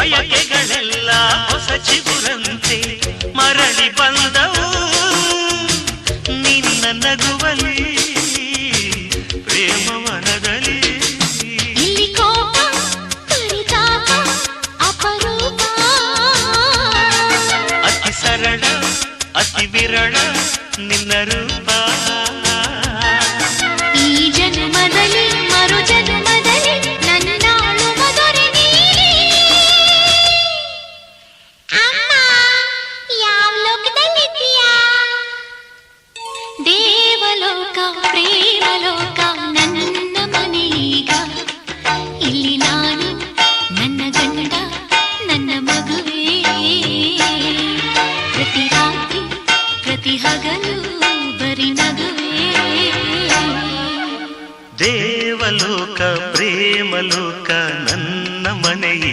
ಬಯಕೆಗಳೆಲ್ಲ ಹೊಸ ಚಿಗುರಂತೆ ಮರಳಿ ಬಂದವು ನಿನ್ನ ನಗುವಲಿ ಪ್ರೇಮವನದಲ್ಲಿ. ಇಲ್ಲಿ ಕೋಪ ಪರಿತಾಪ ಅಪರೂಪ, ಅತಿ ಸರಳ ಅತಿ ವಿರಳ ನಿನ್ನ ರೂಪ. ಈ ಜನ್ಮದಲ್ಲಿ ಮರು ಜನ್ಮದಲ್ಲಿ ನನ್ನಾಳು ಮಧುರೆ ನೀನೇ. ಅಮ್ಮ ಯಾವ ಲೋಕದಲ್ಲಿದ್ದೀಯಾ? ದೇವಲೋಕ ಪ್ರೇಮಲೋಕ ನನ್ನ ಮನೆಯೀಗ. ಇಲ್ಲಿ ನಾನು ನನ್ನ ಗಂಡ ನನ್ನ ಮಗುವೇ. ಪ್ರತಿ ರಾತ್ರಿ ಪ್ರತಿ ಹಗಲು ಬರಿ ನಗುವೇ. ದೇವಲೋಕ ಪ್ರೇಮಲೋಕ ನನ್ನ ಮನೆಯ